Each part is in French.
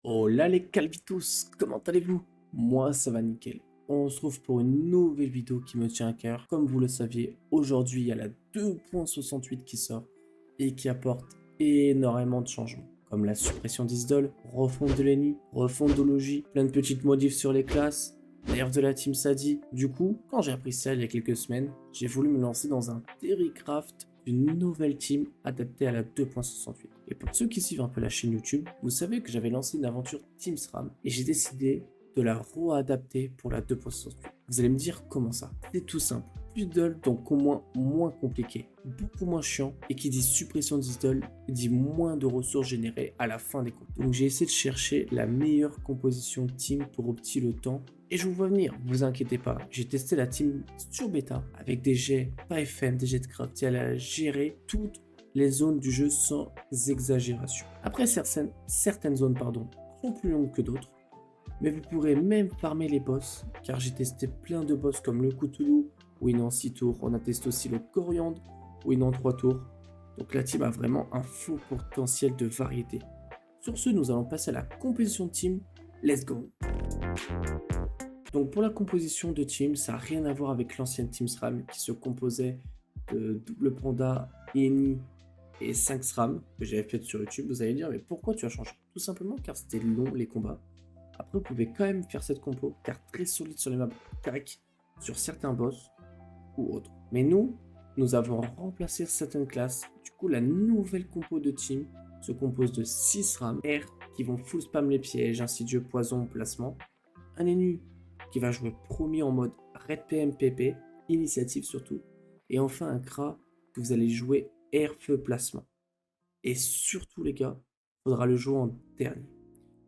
Oh là les calvitos, comment allez-vous? Moi ça va nickel. On se retrouve pour une nouvelle vidéo qui me tient à cœur. Comme vous le saviez, aujourd'hui il y a la 2.68 qui sort et qui apporte énormément de changements. Comme la suppression d'Isdol, refonte de l'ENI, refonte de Logi, plein de petites modifs sur les classes, nerf de la team Sadi. Du coup, quand j'ai appris ça il y a quelques semaines, j'ai voulu me lancer dans un Terrycraft d'une nouvelle team adaptée à la 2.68. Et pour ceux qui suivent un peu la chaîne YouTube, vous savez que j'avais lancé une aventure Team SRAM et j'ai décidé de la réadapter pour la 2.68. Vous allez me dire comment ça? C'est tout simple. Plus d'idole, donc au moins compliqué, beaucoup moins chiant, et qui dit suppression d'idole dit moins de ressources générées à la fin des comptes. Donc j'ai essayé de chercher la meilleure composition team pour optimiser le temps, et je vous vois venir, vous inquiétez pas, j'ai testé la team sur bêta avec des jets pas FM, des jets de craft, qui allaient gérer toutes les zones du jeu sans exagération. Après certaines zones sont plus longues que d'autres, mais vous pourrez même farmer les boss, car j'ai testé plein de boss comme le Cthulhu, où il est en 6 tours, on a testé aussi le Coriandre, où il est en 3 tours, donc la team a vraiment un faux potentiel de variété. Sur ce, nous allons passer à la composition de team, let's go. Donc pour la composition de team, ça n'a rien à voir avec l'ancienne Team SRAM qui se composait de Double Panda, Eni et 5 SRAM que j'avais fait sur YouTube. Vous allez dire, mais pourquoi tu as changé? Tout simplement car c'était long les combats. Après, vous pouvez quand même faire cette compo car très solide sur les maps crack, sur certains boss ou autres. Mais nous avons remplacé certaines classes. Du coup, la nouvelle compo de team se compose de 6 SRAM R qui vont full spam les pièges, insidieux, poison, placement. Un Enu qui va jouer premier en mode Red PMPP, initiative surtout. Et enfin un Kra que vous allez jouer air feu placement. Et surtout les gars, il faudra le jouer en dernier.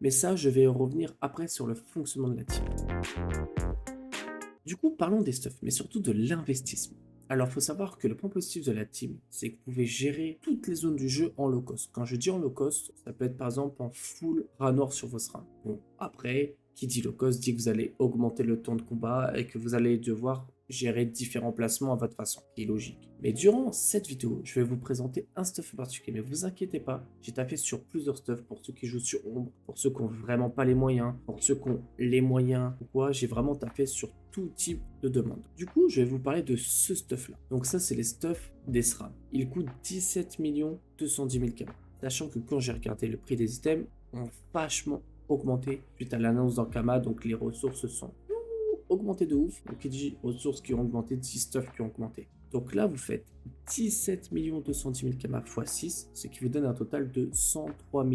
Mais ça, je vais revenir après sur le fonctionnement de la team. Du coup, parlons des stuffs, mais surtout de l'investissement. Alors, il faut savoir que le point positif de la team, c'est que vous pouvez gérer toutes les zones du jeu en low cost. Quand je dis en low cost, ça peut être par exemple en full rat noir sur vos SRAM. Bon, après, qui dit low cost dit que vous allez augmenter le temps de combat et que vous allez devoir gérer différents placements à votre façon, qui est logique. Mais durant cette vidéo, je vais vous présenter un stuff en particulier, mais vous inquiétez pas, j'ai tapé sur plusieurs stuffs pour ceux qui jouent sur Ombre, pour ceux qui n'ont vraiment pas les moyens, pour ceux qui ont les moyens, pourquoi j'ai vraiment tapé sur tout type de demande. Du coup, je vais vous parler de ce stuff là. Donc ça, c'est les stuffs des SRAM. Ils coûtent 17 210 000 KM. Sachant que quand j'ai regardé le prix des items, ont vachement augmenté suite à l'annonce dans Kama, donc les ressources sont augmenté de ouf. Donc il dit ressources qui ont augmenté, 10 stuff qui ont augmenté. Donc là, vous faites 17 210 000 kama x 6, ce qui vous donne un total de 103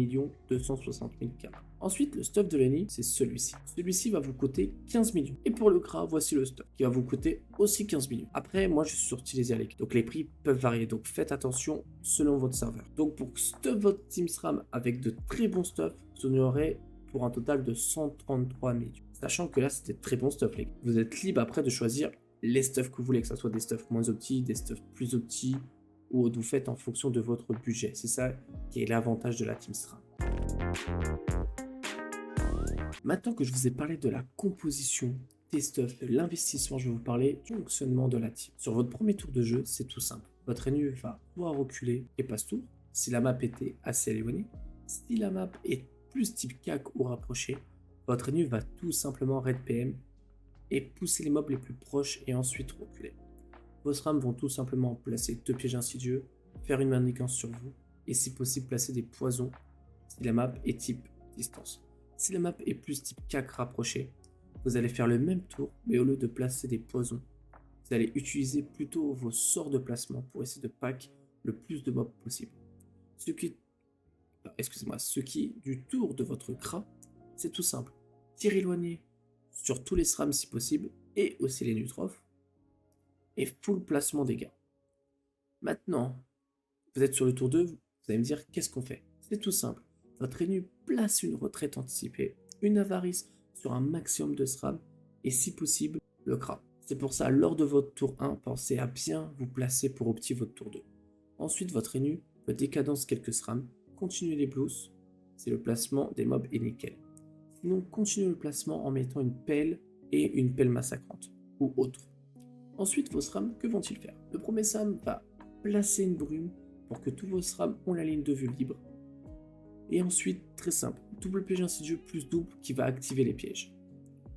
260 000 kama. Ensuite, le stuff de l'ennemi, c'est celui-ci. Celui-ci va vous coûter 15 millions. Et pour le gras, voici le stuff qui va vous coûter aussi 15 millions. Après, moi, je suis sur Tilésialic, donc les prix peuvent varier. Donc faites attention selon votre serveur. Donc pour stuff votre Team SRAM avec de très bons stuff, vous en aurez pour un total de 133 millions. Sachant que là, c'était très bon stuff, les gars. Vous êtes libre après de choisir les stuffs que vous voulez, que ce soit des stuffs moins opti, des stuffs plus opti, ou vous faites en fonction de votre budget. C'est ça qui est l'avantage de la Team SRAM. Maintenant que je vous ai parlé de la composition des stuffs, de l'investissement, je vais vous parler du fonctionnement de la team. Sur votre premier tour de jeu, c'est tout simple. Votre ennemi va soit reculer et passe tour, si la map était assez éloignée. Si la map est plus type CAC ou rapproché, votre ennemi va tout simplement Red PM et pousser les mobs les plus proches et ensuite reculer. Vos SRAM vont tout simplement placer 2 pièges insidieux, faire une manigance sur vous et si possible placer des poisons si la map est type distance. Si la map est plus type CAC rapproché, vous allez faire le même tour mais au lieu de placer des poisons, vous allez utiliser plutôt vos sorts de placement pour essayer de pack le plus de mobs possible. Ce qui du tour de votre CRA, c'est tout simple. Tir éloigné sur tous les SRAM si possible, et aussi les nutrophes, et full placement dégâts. Maintenant, vous êtes sur le tour 2, vous allez me dire qu'est-ce qu'on fait? C'est tout simple. Votre ennemi place une retraite anticipée, une avarice sur un maximum de SRAM, et si possible, le CRA. C'est pour ça, lors de votre tour 1, pensez à bien vous placer pour opti votre tour 2. Ensuite, votre ennemi peut décadence quelques SRAM, continuer les blues, c'est le placement des mobs et nickel. Sinon, continuez le placement en mettant une pelle et une pelle massacrante, ou autre. Ensuite, vos SRAM, que vont-ils faire? Le premier SRAM va placer une brume pour que tous vos SRAM ont la ligne de vue libre. Et ensuite, très simple, double piège insidieux plus double qui va activer les pièges.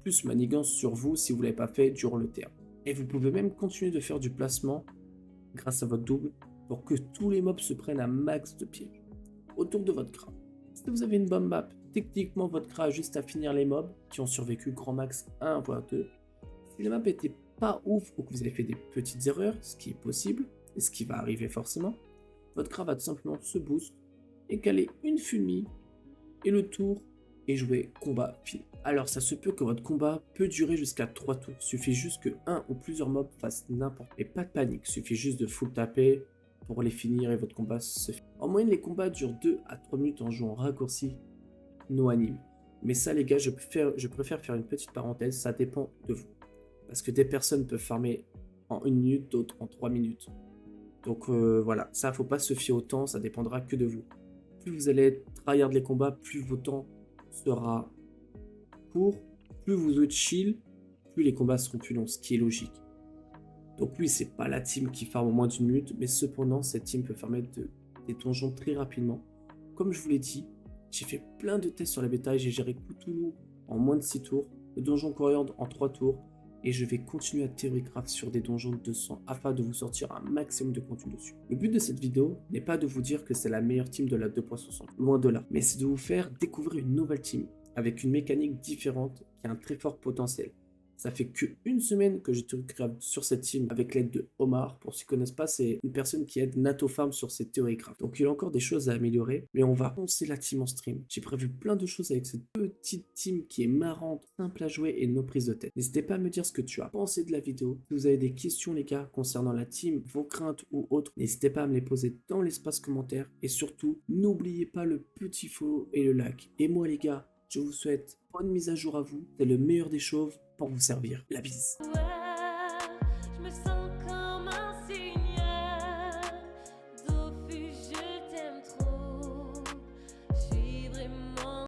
Plus manigance sur vous si vous ne l'avez pas fait durant le terme. Et vous pouvez même continuer de faire du placement grâce à votre double pour que tous les mobs se prennent un max de pièges autour de votre Kra. Si vous avez une bonne map, techniquement votre Kra a juste à finir les mobs qui ont survécu grand max 1 voire 2. Si la map était pas ouf ou que vous avez fait des petites erreurs, ce qui est possible et ce qui va arriver forcément, votre Kra va tout simplement se boost et caler une fulmi et le tour et jouer combat fini. Alors ça se peut que votre combat peut durer jusqu'à 3 tours, suffit juste que un ou plusieurs mobs fassent n'importe quoi. Et pas de panique, suffit juste de full taper pour les finir et votre combat se fait. En moyenne les combats durent 2 à 3 minutes en jouant raccourci no anime. Mais ça les gars, je préfère faire une petite parenthèse, ça dépend de vous. Parce que des personnes peuvent farmer en 1 minute, d'autres en 3 minutes. Donc voilà, ça faut pas se fier au temps, ça dépendra que de vous. Plus vous allez tryhard les combats, plus vos temps sera court, plus vous êtes chill, plus les combats seront plus longs, ce qui est logique. Donc oui, c'est pas la team qui farme en moins d'1 minute, mais cependant, cette team peut farmer des donjons très rapidement. Comme je vous l'ai dit, j'ai fait plein de tests sur la bêta et j'ai géré Cthulhu en moins de 6 tours, le donjon coriandre en 3 tours, et je vais continuer à theorycraft sur des donjons de 200 afin de vous sortir un maximum de contenu dessus. Le but de cette vidéo n'est pas de vous dire que c'est la meilleure team de la 2.60, loin de là, mais c'est de vous faire découvrir une nouvelle team avec une mécanique différente qui a un très fort potentiel. Ça fait qu'une semaine que je theorycraft sur cette team avec l'aide de Omar. Pour ceux qui ne connaissent pas, c'est une personne qui aide NatoFarm sur ses theorycraft. Donc il y a encore des choses à améliorer, mais on va foncer la team en stream. J'ai prévu plein de choses avec cette petite team qui est marrante, simple à jouer et no prise de tête. N'hésitez pas à me dire ce que tu as pensé de la vidéo. Si vous avez des questions les gars concernant la team, vos craintes ou autres, n'hésitez pas à me les poser dans l'espace commentaire. Et surtout, n'oubliez pas le petit follow et le like. Et moi les gars, je vous souhaite bonne mise à jour à vous. C'est le meilleur des chauves pour vous servir. La bise.